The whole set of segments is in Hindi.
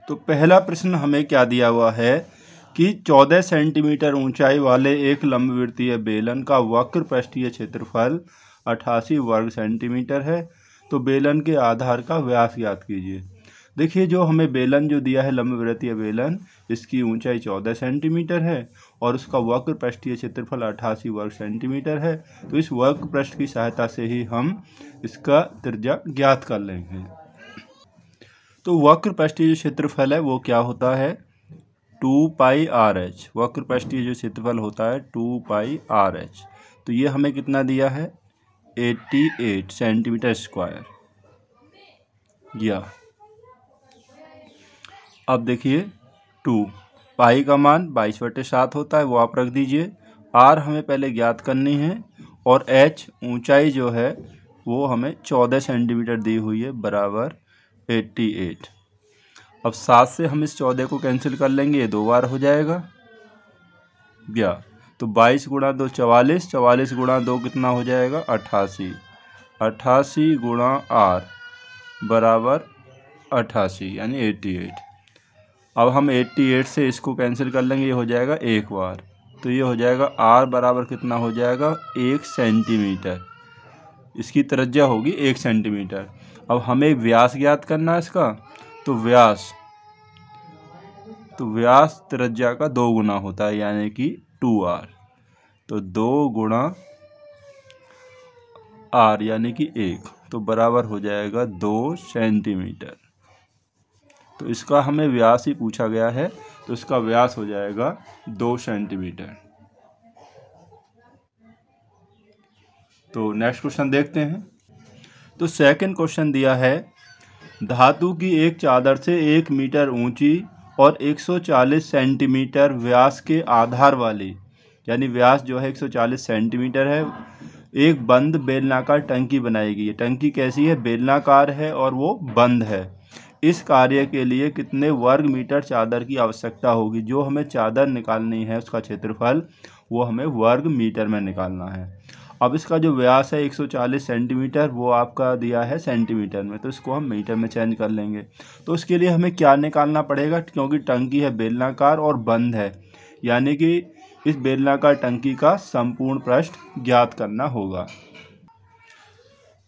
तो पहला प्रश्न हमें क्या दिया हुआ है कि 14 सेंटीमीटर ऊंचाई वाले एक लंबवृत्तीय बेलन का वक्र पृष्ठीय क्षेत्रफल 88 वर्ग सेंटीमीटर है। तो बेलन के आधार का व्यास ज्ञात कीजिए। देखिए, जो हमें बेलन जो दिया है लंबवृत्तीय बेलन, इसकी ऊंचाई 14 सेंटीमीटर है और उसका वक्र पृष्ठीय क्षेत्रफल 88 वर्ग सेंटीमीटर है। तो इस वक्र पृष्ठ की सहायता से ही हम इसका त्रिज्या ज्ञात कर लेंगे। तो वक्र पृष्ठीय जो क्षेत्रफल है वो क्या होता है, 2πRh। वक्र पृष्ठीय जो क्षेत्रफल होता है 2πRh। तो ये हमें कितना दिया है, 88 सेंटीमीटर स्क्वायर। या अब देखिए 2 पाई का मान 22/7 होता है, वो आप रख दीजिए। आर हमें पहले ज्ञात करनी है और एच ऊंचाई जो है वो हमें 14 सेंटीमीटर दी हुई है, बराबर 88। अब 7 से हम इस 14 को कैंसिल कर लेंगे, ये 2 बार हो जाएगा। या तो 22 गुणा 2 44, 44 गुणा 2 कितना हो जाएगा, 88। 88 गुणा आर बराबर 88 यानी 88। अब हम 88 से इसको कैंसिल कर लेंगे, ये हो जाएगा 1 बार। तो ये हो जाएगा आर बराबर कितना हो जाएगा, 1 सेंटीमीटर। इसकी त्रिज्या होगी 1 सेंटीमीटर। अब हमें व्यास ज्ञात करना है इसका। तो व्यास त्रिज्या का 2 गुना होता है, यानी कि 2r। तो 2 गुणा r यानी कि 1, तो बराबर हो जाएगा 2 सेंटीमीटर। तो इसका हमें व्यास ही पूछा गया है, तो इसका व्यास हो जाएगा 2 सेंटीमीटर। तो नेक्स्ट क्वेश्चन देखते हैं। तो सेकंड क्वेश्चन दिया है, धातु की एक चादर से 1 मीटर ऊंची और 140 सेंटीमीटर व्यास के आधार वाली, यानी व्यास जो है 140 सेंटीमीटर है, एक बंद बेलनाकार टंकी बनाएगी। ये टंकी कैसी है, बेलनाकार है और वो बंद है। इस कार्य के लिए कितने वर्ग मीटर चादर की आवश्यकता होगी। जो हमें चादर निकालनी है उसका क्षेत्रफल वो हमें वर्ग मीटर में निकालना है। अब इसका जो व्यास है 140 सेंटीमीटर, वो आपका दिया है सेंटीमीटर में, तो इसको हम मीटर में चेंज कर लेंगे। तो उसके लिए हमें क्या निकालना पड़ेगा, क्योंकि टंकी है बेलनाकार और बंद है, यानी कि इस बेलनाकार टंकी का संपूर्ण पृष्ठ ज्ञात करना होगा।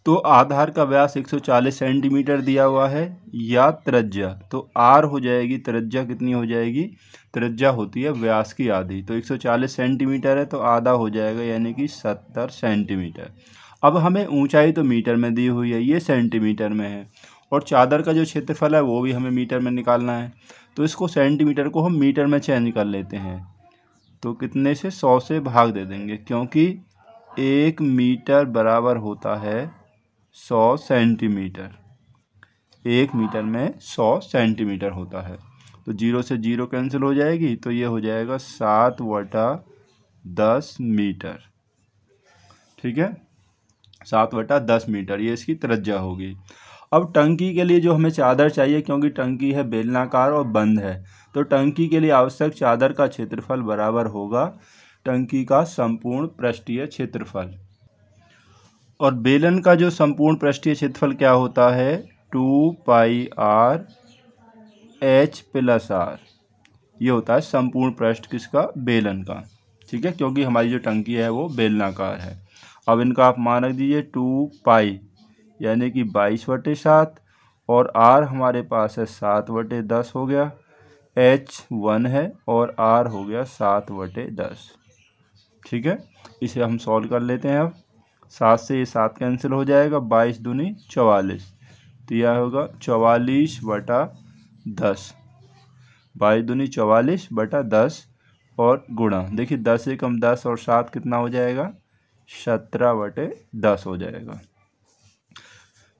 तो आधार का व्यास 140 सेंटीमीटर दिया हुआ है, या त्रिज्या, तो आर हो जाएगी, त्रिज्या कितनी हो जाएगी, त्रिज्या होती है व्यास की आधी। तो 140 सेंटीमीटर है तो आधा हो जाएगा, यानी कि 70 सेंटीमीटर। अब हमें ऊंचाई तो मीटर में दी हुई है, ये सेंटीमीटर में है, और चादर का जो क्षेत्रफल है वो भी हमें मीटर में निकालना है। तो इसको सेंटीमीटर को हम मीटर में चेंज कर लेते हैं। तो कितने से, 100 से भाग दे देंगे, क्योंकि 1 मीटर बराबर होता है 100 सेंटीमीटर। 1 मीटर में 100 सेंटीमीटर होता है। तो 0 से 0 कैंसिल हो जाएगी, तो ये हो जाएगा 7/10 मीटर। ठीक है, 7/10 मीटर ये इसकी त्रिज्या होगी। अब टंकी के लिए जो हमें चादर चाहिए, क्योंकि टंकी है बेलनाकार और बंद है, तो टंकी के लिए आवश्यक चादर का क्षेत्रफल बराबर होगा टंकी का संपूर्ण पृष्ठीय क्षेत्रफल। और बेलन का जो संपूर्ण पृष्ठीय क्षेत्रफल क्या होता है, 2πRh + r। ये होता है संपूर्ण पृष्ठ किसका, बेलन का। ठीक है, क्योंकि हमारी जो टंकी है वो बेलनाकार है। अब इनका आप मान रख दीजिए, 2π यानी कि 22/7, और r हमारे पास है 7/10 हो गया, h 1 है और r हो गया 7/10। ठीक है, इसे हम सॉल्व कर लेते हैं। अब 7 से ये 7 कैंसिल हो जाएगा, 22 दूनी 44, तो यह होगा 44/10। 22 दूनी 44/10 और गुणा, देखिए 10 से कम 10 और 7 कितना हो जाएगा, 17/10 हो जाएगा।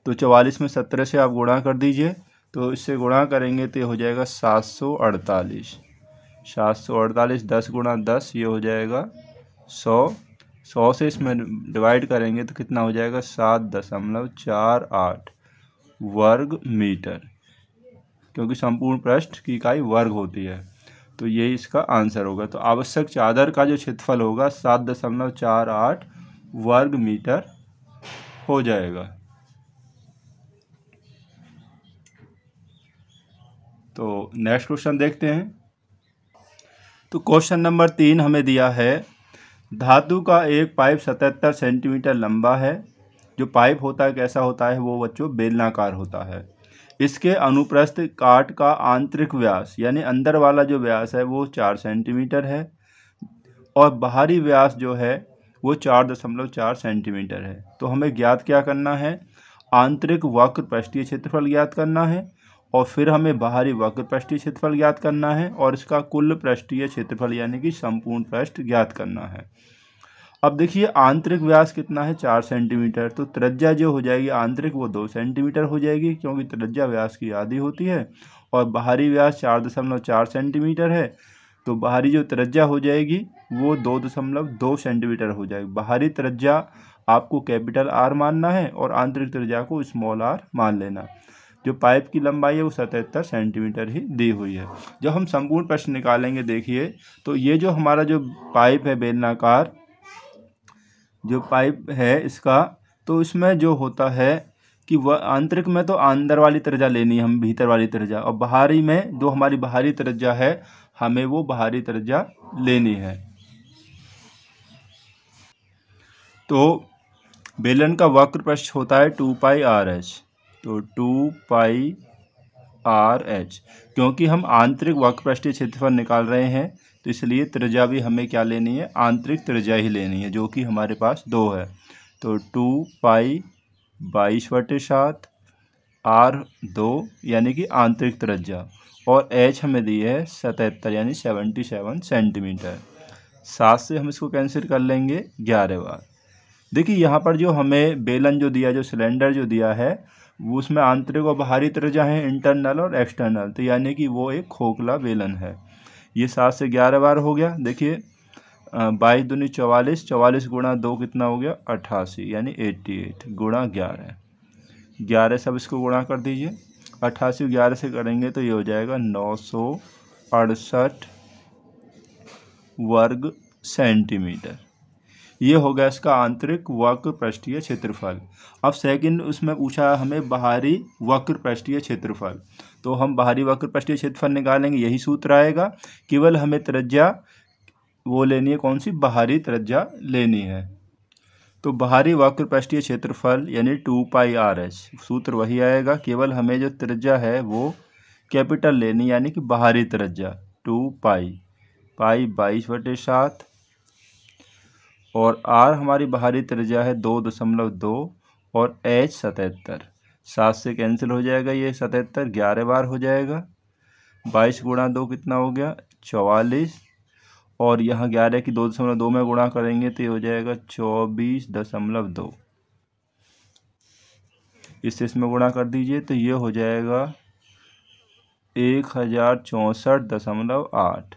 तो 44 में 17 से आप गुणा कर दीजिए, तो इससे गुणा करेंगे तो ये हो जाएगा 748। 748, 10 गुणा 10 ये हो जाएगा 100। 100 से इसमें डिवाइड करेंगे तो कितना हो जाएगा, 7.48 वर्ग मीटर, क्योंकि संपूर्ण पृष्ठ की इकाई वर्ग होती है। तो यही इसका आंसर होगा। तो आवश्यक चादर का जो क्षेत्रफल होगा 7.48 वर्ग मीटर हो जाएगा। तो नेक्स्ट क्वेश्चन देखते हैं। तो क्वेश्चन नंबर 3 हमें दिया है, धातु का एक पाइप 77 सेंटीमीटर लंबा है। जो पाइप होता है कैसा होता है, वो बच्चों बेलनाकार होता है। इसके अनुप्रस्थ काट का आंतरिक व्यास यानी अंदर वाला जो व्यास है वो 4 सेंटीमीटर है और बाहरी व्यास जो है वो 4.4 सेंटीमीटर है। तो हमें ज्ञात क्या करना है, आंतरिक वक्र पृष्ठीय क्षेत्रफल ज्ञात करना है और फिर हमें बाहरी वक्र पृष्ठीय क्षेत्रफल ज्ञात करना है और इसका कुल पृष्ठीय क्षेत्रफल यानी कि संपूर्ण पृष्ठ ज्ञात करना है। अब देखिए आंतरिक व्यास कितना है, 4 सेंटीमीटर। तो त्रिज्या जो हो जाएगी आंतरिक वो 2 सेंटीमीटर हो जाएगी क्योंकि त्रिज्या व्यास की आधी होती है और बाहरी व्यास 4.4 सेंटीमीटर है। तो बाहरी जो त्रिज्या हो जाएगी वो 2.2 सेंटीमीटर हो जाएगी। बाहरी त्रिज्या आपको कैपिटल आर मानना है और आंतरिक त्रिज्या को स्मॉल आर मान लेना। जो पाइप की लंबाई है वो 77 सेंटीमीटर ही दी हुई है। जब हम संपूर्ण प्रश्न निकालेंगे देखिए, तो ये जो हमारा जो पाइप है बेलनाकार जो पाइप है इसका, तो इसमें जो होता है कि वह आंतरिक में तो अंदर वाली त्रिज्या लेनी है हम, भीतर वाली त्रिज्या, और बाहरी में जो हमारी बाहरी त्रिज्या है हमें वो बाहरी त्रिज्या लेनी है। तो बेलन का वक्र पृष्ठ होता है 2πr(h). तो 2πr(h), क्योंकि हम आंतरिक वक्र पृष्ठीय क्षेत्रफल निकाल रहे हैं तो इसलिए त्रिज्या भी हमें क्या लेनी है, आंतरिक त्रिज्या ही लेनी है, जो कि हमारे पास 2 है। तो 2π 22/7 r 2 यानी कि आंतरिक त्रिज्या और h हमें दी है 77 यानी 77 सेंटीमीटर। 7 से हम इसको कैंसिल कर लेंगे 11 बार। देखिए यहाँ पर जो हमें बेलन जो दिया, जो सिलेंडर जो दिया है वो उसमें आंतरिक और बाहरी त्रिज्या है, इंटरनल और एक्सटर्नल, तो यानी कि वो एक खोखला बेलन है। ये 7 से 11 बार हो गया। देखिए 22 दूनी 44, 44 गुणा 2 कितना हो गया 88 यानी 88 गुणा 11, 11 सब इसको गुणा कर दीजिए। 88 11 से करेंगे तो ये हो जाएगा 968 वर्ग सेंटीमीटर। ये हो गया इसका आंतरिक वक्र पृष्ठीय क्षेत्रफल। अब सेकंड उसमें पूछा हमें बाहरी वक्र पृष्ठीय क्षेत्रफल, तो हम बाहरी वक्र पृष्ठीय क्षेत्रफल निकालेंगे, यही सूत्र आएगा। केवल हमें त्रिज्या वो लेनी है, कौन सी, बाहरी त्रिज्या लेनी है। तो बाहरी वक्र पृष्ठीय क्षेत्रफल यानी 2πr(h), सूत्र वही आएगा, केवल हमें जो त्रिज्या है वो कैपिटल लेनी यानी कि बाहरी त्रिज्या 2π 22/7 और r हमारी बाहरी त्रिज्या है 2.2 और h 77। 7 से कैंसिल हो जाएगा, ये 77 11 बार हो जाएगा। 22 गुणा 2 कितना हो गया 44 और यहाँ 11 की 2.2 में गुणा करेंगे तो ये हो जाएगा 24.2। इससे इसमें गुणा कर दीजिए तो ये हो जाएगा 1064.8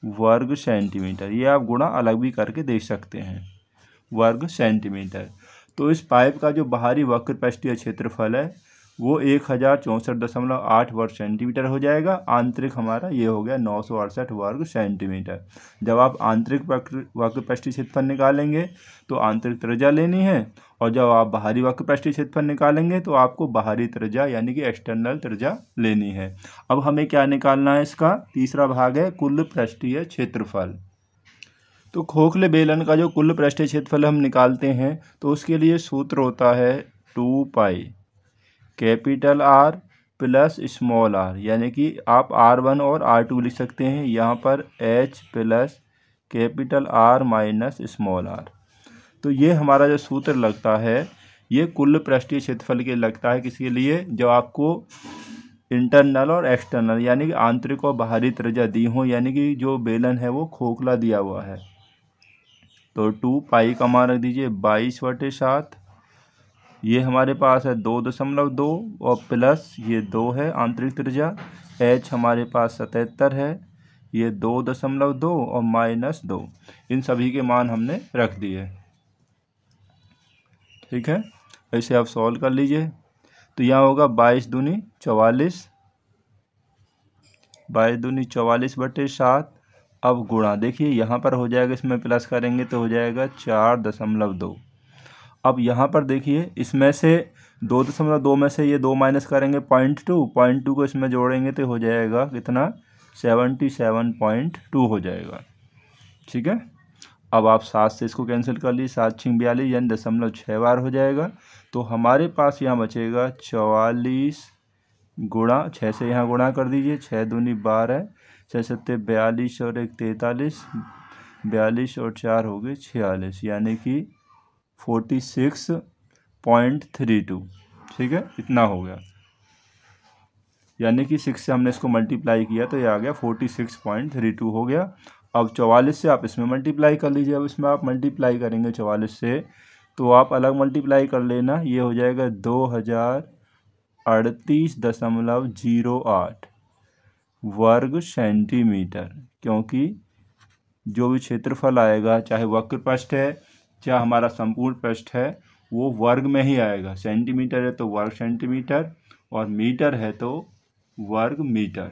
वर्ग सेंटीमीटर। ये आप गुणा अलग भी करके देख सकते हैं, वर्ग सेंटीमीटर। तो इस पाइप का जो बाहरी वक्र पृष्ठीय क्षेत्रफल है वो 1064.8 वर्ग सेंटीमीटर हो जाएगा। आंतरिक हमारा ये हो गया 968 वर्ग सेंटीमीटर। जब आप आंतरिक वक्र पृष्ठीय क्षेत्रफल निकालेंगे तो आंतरिक त्रिज्या लेनी है और जब आप बाहरी वक्र पृष्ठीय क्षेत्रफल निकालेंगे तो आपको बाहरी त्रिज्या यानी कि एक्सटर्नल त्रिज्या लेनी है। अब हमें क्या निकालना है, इसका तीसरा भाग है कुल पृष्ठीय क्षेत्रफल। तो खोखले बेलन का जो कुल पृष्ठीय क्षेत्रफल हम निकालते हैं तो उसके लिए सूत्र होता है 2π capital R plus small r, यानी कि आप R1 और R2 लिख सकते हैं, यहाँ पर H plus capital R minus small r। तो ये हमारा जो सूत्र लगता है ये कुल पृष्ठीय क्षेत्रफल के लगता है, किसके लिए, जो आपको इंटरनल और एक्सटर्नल यानी कि आंतरिक और बाहरी त्रिज्या दी हो, यानी कि जो बेलन है वो खोखला दिया हुआ है। तो 2π का मान रख दीजिए 22/7, ये हमारे पास है 2.2 और प्लस ये 2 है आंतरिक त्रिज्या, h हमारे पास 77 है, ये 2.2 और माइनस 2, इन सभी के मान हमने रख दिए। ठीक है, ऐसे आप सॉल्व कर लीजिए। तो यहाँ होगा 22 दूनी 44, 22 दूनी 44/7। अब गुणा, देखिए यहाँ पर हो जाएगा, इसमें प्लस करेंगे तो हो जाएगा 4.2। अब यहाँ पर देखिए इसमें से 2.2 में से ये 2 माइनस करेंगे 0.2 को इसमें जोड़ेंगे तो हो जाएगा कितना 77.2 हो जाएगा। ठीक है, अब आप 7 से इसको कैंसिल कर लीजिए, 7×6 = 42 यानी 0.6 बार हो जाएगा। तो हमारे पास यहाँ बचेगा 44 गुणा 6 से यहाँ गुणा कर दीजिए, 6 दूनी 12, 6 सत्ते 42 और 1 43, 42 और 4 हो गए 46 यानी कि 46.32। ठीक है, इतना हो गया, यानी कि 6 से हमने इसको मल्टीप्लाई किया तो ये आ गया 46.32 हो गया। अब 44 से आप इसमें मल्टीप्लाई कर लीजिए। अब इसमें आप मल्टीप्लाई करेंगे 44 से तो आप अलग मल्टीप्लाई कर लेना, ये हो जाएगा 2038.08 वर्ग सेंटीमीटर, क्योंकि जो भी क्षेत्रफल आएगा चाहे वक्र पृष्ठ है चाहे हमारा संपूर्ण पृष्ठ है वो वर्ग में ही आएगा। सेंटीमीटर है तो वर्ग सेंटीमीटर और मीटर है तो वर्ग मीटर।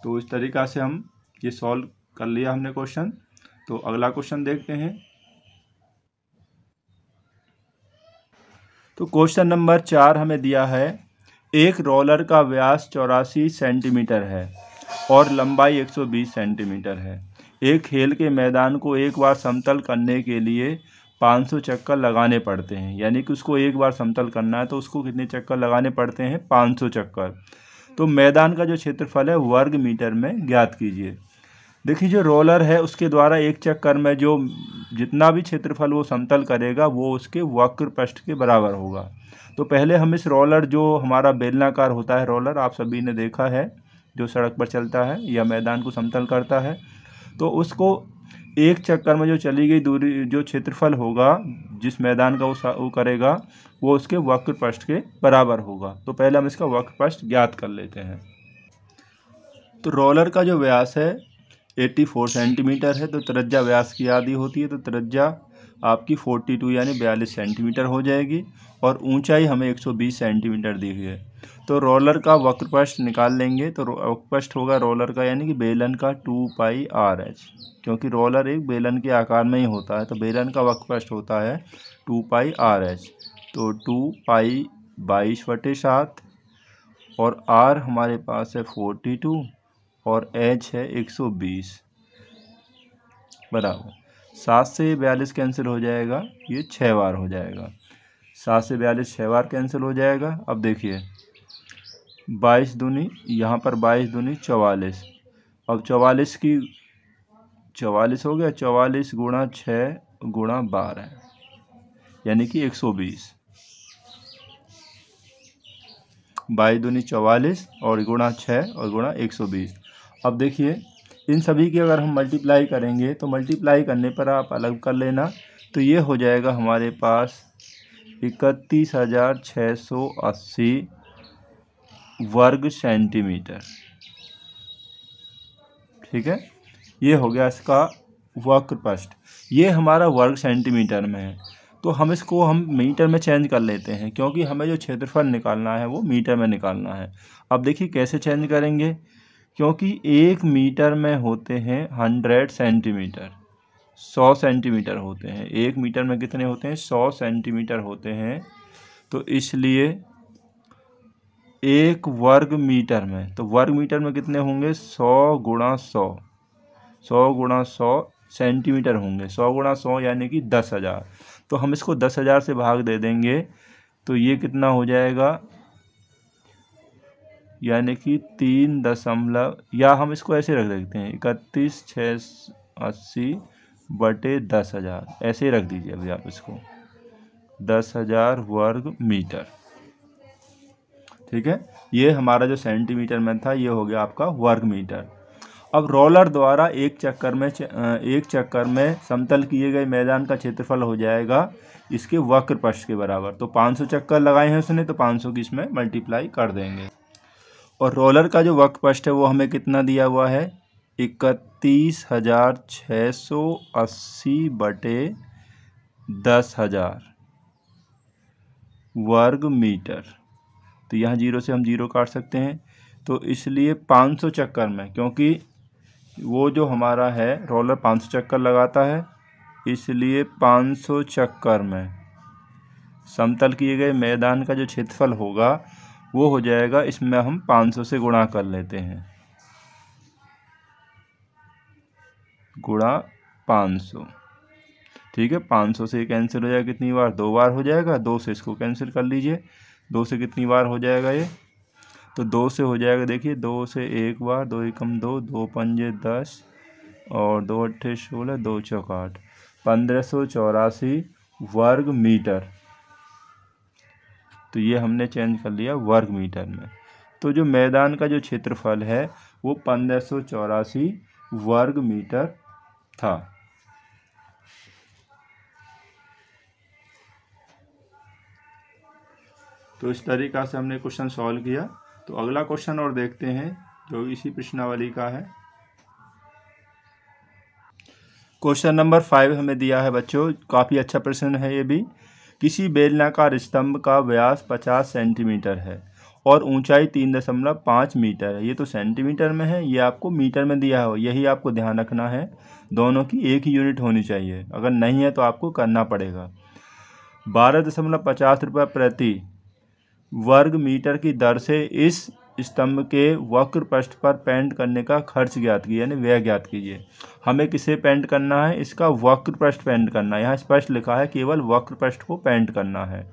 तो इस तरीक़ा से हम ये सॉल्व कर लिया हमने क्वेश्चन। तो अगला क्वेश्चन देखते हैं। तो क्वेश्चन नंबर 4 हमें दिया है, एक रोलर का व्यास 84 सेंटीमीटर है और लंबाई 120 सेंटीमीटर है। एक खेल के मैदान को एक बार समतल करने के लिए 500 चक्कर लगाने पड़ते हैं, यानी कि उसको एक बार समतल करना है तो उसको कितने चक्कर लगाने पड़ते हैं 500 चक्कर। तो मैदान का जो क्षेत्रफल है वर्ग मीटर में ज्ञात कीजिए। देखिए जो रोलर है उसके द्वारा एक चक्कर में जो जितना भी क्षेत्रफल वो समतल करेगा वो उसके वक्र पृष्ठ के बराबर होगा। तो पहले हम इस रोलर जो हमारा बेलनाकार होता है रोलर, आप सभी ने देखा है, जो सड़क पर चलता है या मैदान को समतल करता है, तो उसको एक चक्कर में जो चली गई दूरी जो क्षेत्रफल होगा जिस मैदान का वो करेगा वो उसके वक्र पृष्ठ के बराबर होगा। तो पहले हम इसका वक्र पृष्ठ ज्ञात कर लेते हैं। तो रोलर का जो व्यास है 84 सेंटीमीटर है, तो त्रिज्या व्यास की आधी होती है, तो त्रिज्या आपकी 42 यानी 42 सेंटीमीटर हो जाएगी और ऊंचाई हमें 120 सेंटीमीटर दी हुई है। तो रोलर का वक्र पृष्ठ निकाल लेंगे तो वक्र पृष्ठ होगा रोलर का यानी कि बेलन का 2πr/h, क्योंकि रोलर एक बेलन के आकार में ही होता है तो बेलन का वक्र पृष्ठ होता है 2πr/h। तो 2π 22/7 और r हमारे पास है 42 और h है 120 बराबर 7 से 42 कैंसिल हो जाएगा, ये 6 बार हो जाएगा। 7 से 42 6 बार कैंसिल हो जाएगा। अब देखिए 22 दूनी यहाँ पर 22 दूनी 44, अब 44 की 44 हो गया, 44 गुणा 6 गुणा 12 यानी कि 120, 22 दूनी 44 और गुणा 6 और गुणा 120। अब देखिए इन सभी की अगर हम मल्टीप्लाई करेंगे तो मल्टीप्लाई करने पर आप अलग कर लेना, तो ये हो जाएगा हमारे पास 31,680 वर्ग सेंटीमीटर। ठीक है, ये हो गया इसका वक्र पृष्ठ, ये हमारा वर्ग सेंटीमीटर में है। तो हम इसको मीटर में चेंज कर लेते हैं क्योंकि हमें जो क्षेत्रफल निकालना है वो मीटर में निकालना है। अब देखिए कैसे चेंज करेंगे, क्योंकि 1 मीटर में होते हैं 100 सेंटीमीटर, 100 सेंटीमीटर होते हैं। 1 मीटर में कितने होते हैं 100 सेंटीमीटर होते हैं। तो इसलिए 1 वर्ग मीटर में, तो वर्ग मीटर में कितने होंगे 100 गुणा 100, 100 गुणा 100 सेंटीमीटर होंगे, 100 गुणा 100 यानी कि 10,000। तो हम इसको 10,000 से भाग दे देंगे तो ये कितना हो जाएगा, यानी कि 3 दशमलव, या हम इसको ऐसे रख देते हैं 31,680/10,000 ऐसे ही रख दीजिए अभी आप इसको 10,000 वर्ग मीटर। ठीक है, ये हमारा जो सेंटीमीटर में था ये हो गया आपका वर्ग मीटर। अब रोलर द्वारा एक चक्कर में समतल किए गए मैदान का क्षेत्रफल हो जाएगा इसके वक्र पृष्ठ के बराबर। तो 500 चक्कर लगाए हैं उसने तो 500 की इसमें मल्टीप्लाई कर देंगे। और रोलर का जो वक्र पृष्ठ है वो हमें कितना दिया हुआ है 31,680/10,000 वर्ग मीटर। तो यहाँ 0 से हम 0 काट सकते हैं, तो इसलिए 500 चक्कर में, क्योंकि वो जो हमारा है रोलर 500 चक्कर लगाता है, इसलिए 500 चक्कर में समतल किए गए मैदान का जो क्षेत्रफल होगा वो हो जाएगा, इसमें हम 500 से गुणा कर लेते हैं, गुणा 500। ठीक है, 500 से कैंसिल हो जाएगा कितनी बार, 2 बार हो जाएगा। 2 से इसको कैंसिल कर लीजिए, 2 से कितनी बार हो जाएगा ये, तो 2 से हो जाएगा, देखिए 2 से एक बार, 2 एकम 2, 2 पंजे 10 और 2 अट्ठे 16, 2 चौक 8, 1584 वर्ग मीटर। तो ये हमने चेंज कर लिया वर्ग मीटर में। तो जो मैदान का जो क्षेत्रफल है वो 1584 वर्ग मीटर था। तो इस तरीक़ा से हमने क्वेश्चन सॉल्व किया। तो अगला क्वेश्चन और देखते हैं जो इसी प्रश्नावली का है। क्वेश्चन नंबर 5 हमें दिया है बच्चों, काफ़ी अच्छा प्रश्न है ये भी। किसी बेलनाकार स्तंभ का व्यास 50 सेंटीमीटर है और ऊंचाई 3.5 मीटर है। ये तो सेंटीमीटर में है, ये आपको मीटर में दिया हो, यही आपको ध्यान रखना है। दोनों की एक ही यूनिट होनी चाहिए, अगर नहीं है तो आपको करना पड़ेगा। 12.50 रुपये प्रति वर्ग मीटर की दर से इस स्तंभ के वक्र पृष्ठ पर पेंट करने का खर्च ज्ञात कीजिए, यानी व्यय ज्ञात कीजिए। हमें किसे पेंट करना है, इसका वक्र पृष्ठ पेंट करना है। यहाँ स्पष्ट लिखा है केवल वक्र पृष्ठ को पेंट करना है,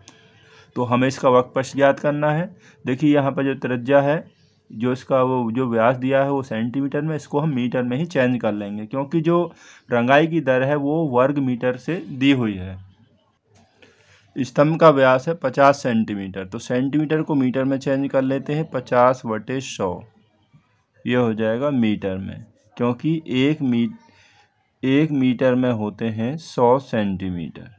तो हमें इसका वक्र पृष्ठ ज्ञात करना है। देखिए यहाँ पर जो त्रिज्या है, जो इसका वो जो व्यास दिया है वो सेंटीमीटर में, इसको हम मीटर में ही चेंज कर लेंगे क्योंकि जो रंगाई की दर है वो वर्ग मीटर से दी हुई है। स्तंभ का व्यास है 50 सेंटीमीटर, तो सेंटीमीटर को मीटर में चेंज कर लेते हैं, 50/100 ये हो जाएगा मीटर में, क्योंकि एक मीटर में होते हैं 100 सेंटीमीटर।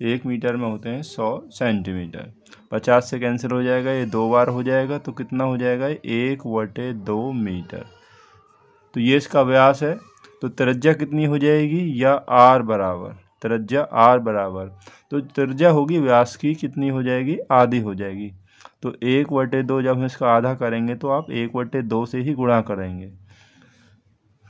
1 मीटर में होते हैं 100 सेंटीमीटर। 50 से कैंसिल हो जाएगा, ये 2 बार हो जाएगा, तो कितना हो जाएगा 1/2 मीटर। तो ये इसका व्यास है। तो त्रिज्या कितनी हो जाएगी, या r बराबर, त्रिज्या r बराबर, तो त्रिज्या होगी व्यास की कितनी हो जाएगी, आधी हो जाएगी। तो 1/2 जब हम इसका आधा करेंगे तो आप 1/2 से ही गुणा करेंगे।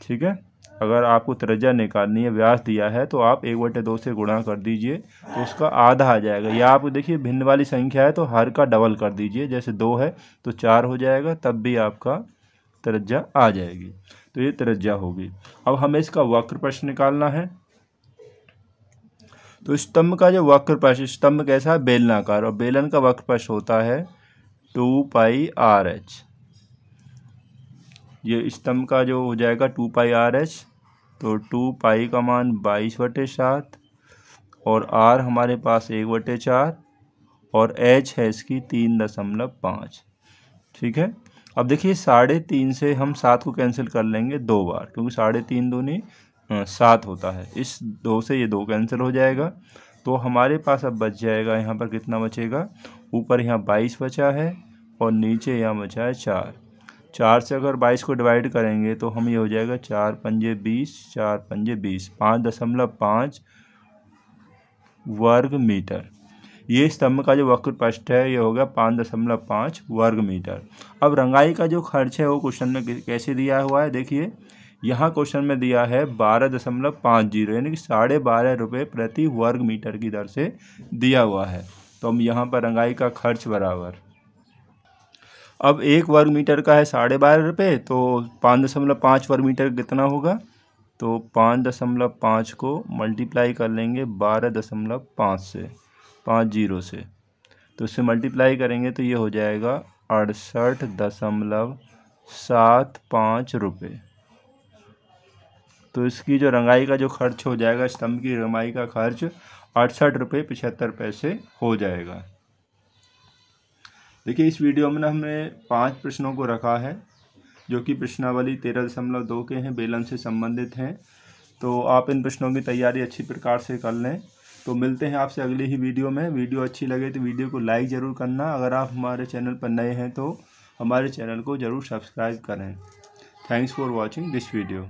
ठीक है, अगर आपको त्रिज्या निकालनी है, व्यास दिया है, तो आप 1/2 से गुणा कर दीजिए तो उसका आधा आ जाएगा। या आप देखिए भिन्न वाली संख्या है तो हर का डबल कर दीजिए, जैसे 2 है तो 4 हो जाएगा, तब भी आपका त्रिज्या आ जाएगी। तो ये त्रिज्या होगी। अब हमें इसका वक्र पृष्ठ निकालना है। तो स्तंभ का जो वक्र पृष्ठ, स्तंभ कैसा है, बेलनाकार, और बेलन का वक्र पृष्ठ होता है 2πRh। ये स्तंभ का जो हो जाएगा 2πRh, तो 2π का मान 22/7 और r हमारे पास 1/4 और h है इसकी 3.5। ठीक है, अब देखिए 3.5 से हम 7 को कैंसिल कर लेंगे 2 बार, क्योंकि 3.5 दूनी 7 होता है। इस 2 से ये 2 कैंसिल हो जाएगा, तो हमारे पास अब बच जाएगा यहाँ पर कितना बचेगा, ऊपर यहाँ 22 बचा है और नीचे यहाँ बचा है 4। 4 से अगर 22 को डिवाइड करेंगे तो हम ये हो जाएगा 4 पंजे 20, 4 पंजे 20, 5.5 वर्ग मीटर। ये स्तंभ का जो वक्र पृष्ठ है ये हो गया 5.5 वर्ग मीटर। अब रंगाई का जो खर्च है वो क्वेश्चन में कैसे दिया हुआ है, देखिए यहाँ क्वेश्चन में दिया है 12.50, यानी कि 12.5 रुपये प्रति वर्ग मीटर की दर से दिया हुआ है। तो हम यहाँ पर रंगाई का खर्च बराबर, अब 1 वर्ग मीटर का है 12.5 रुपये, तो 5.5 वर्ग मीटर कितना होगा, तो 5.5 को मल्टीप्लाई कर लेंगे 12.5 से, 50 से, तो इससे मल्टीप्लाई करेंगे तो ये हो जाएगा 68.75 रुपये। तो इसकी जो रंगाई का जो खर्च हो जाएगा, स्तंभ की रंगाई का खर्च 68.75 रुपये हो जाएगा। देखिए इस वीडियो में हमने 5 प्रश्नों को रखा है जो कि प्रश्नावली 13.2 के हैं, बेलन से संबंधित हैं। तो आप इन प्रश्नों की तैयारी अच्छी प्रकार से कर लें। तो मिलते हैं आपसे अगली ही वीडियो में। वीडियो अच्छी लगे तो वीडियो को लाइक ज़रूर करना। अगर आप हमारे चैनल पर नए हैं तो हमारे चैनल को ज़रूर सब्सक्राइब करें। Thanks for watching this video.